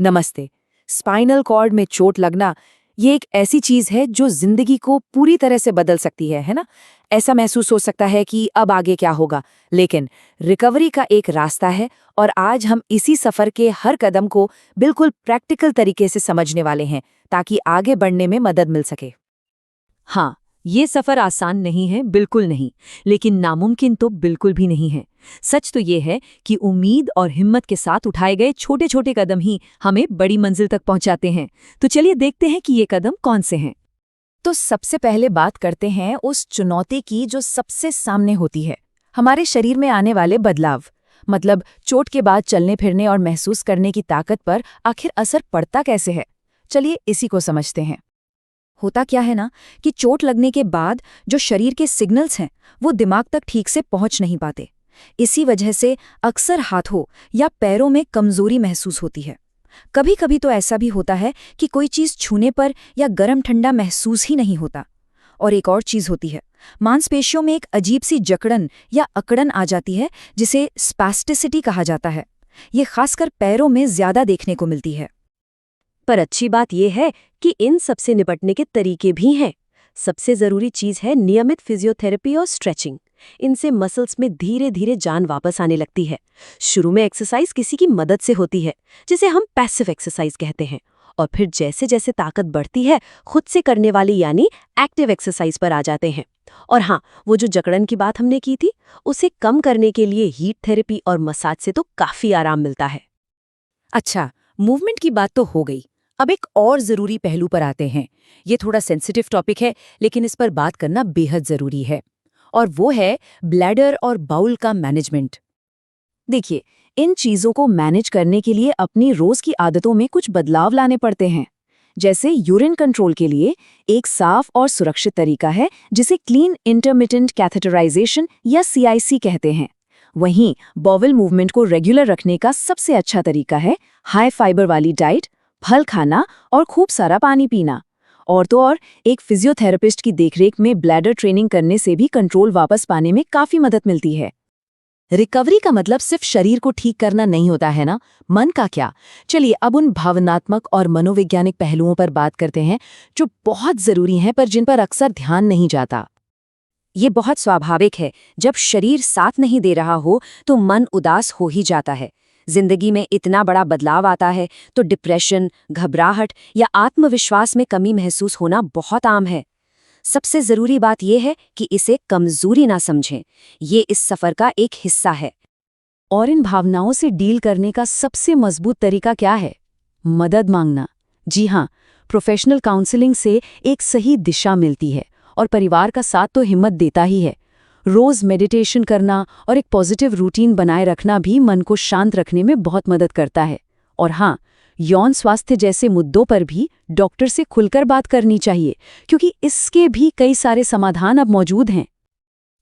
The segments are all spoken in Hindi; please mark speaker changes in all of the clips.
Speaker 1: नमस्ते। स्पाइनल कॉर्ड में चोट लगना ये एक ऐसी चीज है जो जिंदगी को पूरी तरह से बदल सकती है ना? ऐसा महसूस हो सकता है कि अब आगे क्या होगा, लेकिन रिकवरी का एक रास्ता है और आज हम इसी सफर के हर कदम को बिल्कुल प्रैक्टिकल तरीके से समझने वाले हैं ताकि आगे बढ़ने में मदद मिल सके।
Speaker 2: हाँ, ये सफर आसान नहीं है, बिल्कुल नहीं, लेकिन नामुमकिन तो बिल्कुल भी नहीं है। सच तो ये है कि उम्मीद और हिम्मत के साथ उठाए गए छोटे-छोटे कदम ही हमें बड़ी मंजिल तक पहुंचाते हैं। तो चलिए देखते हैं कि ये कदम कौन से हैं।
Speaker 1: तो सबसे पहले बात करते हैं उस चुनौती की जो सबसे सामने होती है, हमारे शरीर में आने वाले बदलाव। मतलब चोट के बाद चलने फिरने और महसूस करने की ताकत पर आखिर असर पड़ता कैसे है। चलिए इसी को समझते हैं। होता क्या है ना कि चोट लगने के बाद जो शरीर के सिग्नल्स हैं वो दिमाग तक ठीक से पहुंच नहीं पाते। इसी वजह से अक्सर हाथों या पैरों में कमजोरी महसूस होती है। कभी कभी तो ऐसा भी होता है कि कोई चीज छूने पर या गर्म ठंडा महसूस ही नहीं होता। और एक और चीज होती है, मांसपेशियों में एक अजीब सी जकड़न या अकड़न आ जाती है जिसे स्पैस्टिसिटी कहा जाता है। ये खासकर पैरों में ज्यादा देखने को मिलती है।
Speaker 2: पर अच्छी बात यह है कि इन सबसे निपटने के तरीके भी हैं। सबसे जरूरी चीज है नियमित फिजियोथेरेपी और स्ट्रेचिंग। इनसे मसल्स में धीरे धीरे जान वापस आने लगती है। शुरू में एक्सरसाइज किसी की मदद से होती है, जिसे हम पैसिव एक्सरसाइज कहते हैं, और फिर जैसे जैसे ताकत बढ़ती है खुद से करने वाली यानी एक्टिव एक्सरसाइज पर आ जाते हैं। और हाँ, वो जो जकड़न की बात हमने की थी, उसे कम करने के लिए हीट थेरेपी और मसाज से तो काफी आराम मिलता है।
Speaker 1: अच्छा, मूवमेंट की बात तो हो गई। अब एक और जरूरी पहलू पर आते हैं। ये थोड़ा सेंसिटिव टॉपिक है, लेकिन इस पर बात करना बेहद जरूरी है, और वो है ब्लैडर और बाउल का मैनेजमेंट। देखिए, इन चीजों को मैनेज करने के लिए अपनी रोज की आदतों में कुछ बदलाव लाने पड़ते हैं। जैसे यूरिन कंट्रोल के लिए एक साफ और सुरक्षित तरीका है जिसे क्लीन इंटरमिटेंट कैथेटराइजेशन या CIC कहते हैं। वहीं बॉवल मूवमेंट को रेगुलर रखने का सबसे अच्छा तरीका है हाई फाइबर वाली डाइट, फल खाना और खूब सारा पानी पीना। और तो और, एक फिजियोथेरेपिस्ट की देखरेख में ब्लैडर ट्रेनिंग करने से भी कंट्रोल वापस पाने में काफी मदद मिलती है। रिकवरी का मतलब सिर्फ शरीर को ठीक करना नहीं होता है ना, मन का क्या। चलिए अब उन भावनात्मक और मनोवैज्ञानिक पहलुओं पर बात करते हैं जो बहुत जरूरी हैं पर जिन पर अक्सर ध्यान नहीं जाता।
Speaker 2: ये बहुत स्वाभाविक है। जब शरीर साथ नहीं दे रहा हो तो मन उदास हो ही जाता है। जिंदगी में इतना बड़ा बदलाव आता है तो डिप्रेशन, घबराहट या आत्मविश्वास में कमी महसूस होना बहुत आम है। सबसे जरूरी बात यह है कि इसे कमजोरी ना समझें। ये इस सफर का एक हिस्सा है।
Speaker 1: और इन भावनाओं से डील करने का सबसे मजबूत तरीका क्या है? मदद मांगना। जी हाँ, प्रोफेशनल काउंसलिंग से एक सही दिशा मिलती है और परिवार का साथ तो हिम्मत देता ही है। रोज मेडिटेशन करना और एक पॉजिटिव रूटीन बनाए रखना भी मन को शांत रखने में बहुत मदद करता है। और हाँ, यौन स्वास्थ्य जैसे मुद्दों पर भी डॉक्टर से खुलकर बात करनी चाहिए, क्योंकि इसके भी कई सारे समाधान अब मौजूद हैं।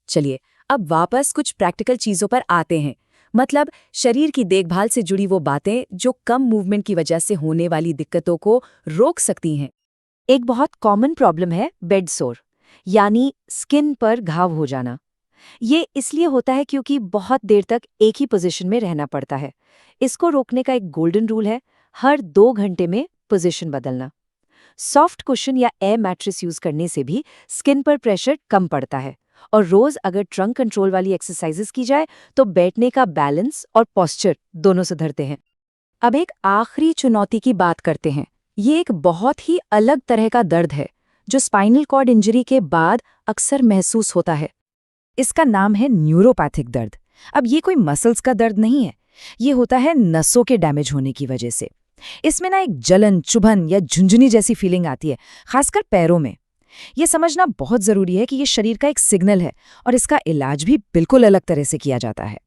Speaker 1: चलिए अब वापस कुछ प्रैक्टिकल चीजों पर आते हैं। मतलब शरीर की देखभाल से जुड़ी वो बातें जो कम मूवमेंट की वजह से होने वाली दिक्कतों को रोक सकती हैं। एक बहुत कॉमन प्रॉब्लम है बेड सोर, यानी स्किन पर घाव हो जाना। ये इसलिए होता है क्योंकि बहुत देर तक एक ही पोजीशन में रहना पड़ता है। इसको रोकने का एक गोल्डन रूल है, हर 2 घंटे में पोजीशन बदलना। सॉफ्ट कुशन या एयर मैट्रेस यूज करने से भी स्किन पर प्रेशर कम पड़ता है। और रोज अगर ट्रंक कंट्रोल वाली एक्सरसाइजेस की जाए तो बैठने का बैलेंस और पोस्चर दोनों सुधरते हैं। अब एक आखिरी चुनौती की बात करते हैं। ये एक बहुत ही अलग तरह का दर्द है जो स्पाइनल कॉर्ड इंजरी के बाद अक्सर महसूस होता है। इसका नाम है न्यूरोपैथिक दर्द। अब ये कोई मसल्स का दर्द नहीं है, ये होता है नसों के डैमेज होने की वजह से। इसमें ना एक जलन, चुभन या झुंझुनी जैसी फीलिंग आती है, खासकर पैरों में। ये समझना बहुत जरूरी है कि ये शरीर का एक सिग्नल है और इसका इलाज भी बिल्कुल अलग तरह से किया जाता है।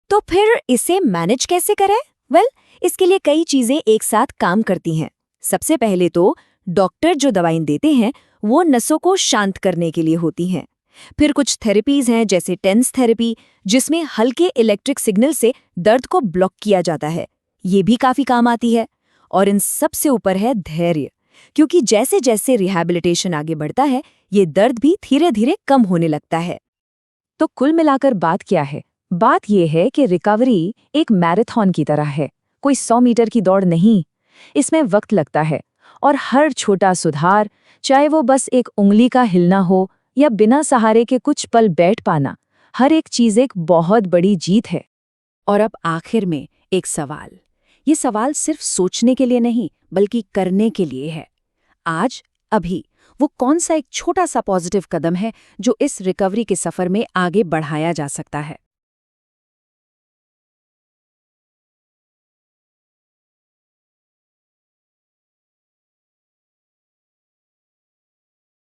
Speaker 2: तो फिर इसे मैनेज कैसे करें? इसके लिए कई चीजें एक साथ काम करती हैं। सबसे पहले तो डॉक्टर जो दवाएं देते हैं वो नसों को शांत करने के लिए होती हैं। फिर कुछ थेरेपीज हैं जैसे टेंस थेरेपी, जिसमें हल्के इलेक्ट्रिक सिग्नल से दर्द को ब्लॉक किया जाता है। ये भी काफी काम आती है। और इन सबसे ऊपर है धैर्य, क्योंकि जैसे जैसे रिहैबिलिटेशन आगे बढ़ता है ये दर्द भी धीरे धीरे कम होने लगता है।
Speaker 1: तो कुल मिलाकर बात क्या है? बात यह है कि रिकवरी एक मैराथन की तरह है। कोई 100 मीटर की दौड़ नहीं। इसमें वक्त लगता है, और हर छोटा सुधार, चाहे वो बस एक उंगली का हिलना हो या बिना सहारे के कुछ पल बैठ पाना, हर एक चीज एक बहुत बड़ी जीत है।
Speaker 2: और अब आखिर में एक सवाल। ये सवाल सिर्फ सोचने के लिए नहीं, बल्कि करने के लिए है। आज, अभी, वो कौन सा एक छोटा सा पॉजिटिव कदम है जो इस रिकवरी के सफर में आगे बढ़ाया जा सकता है?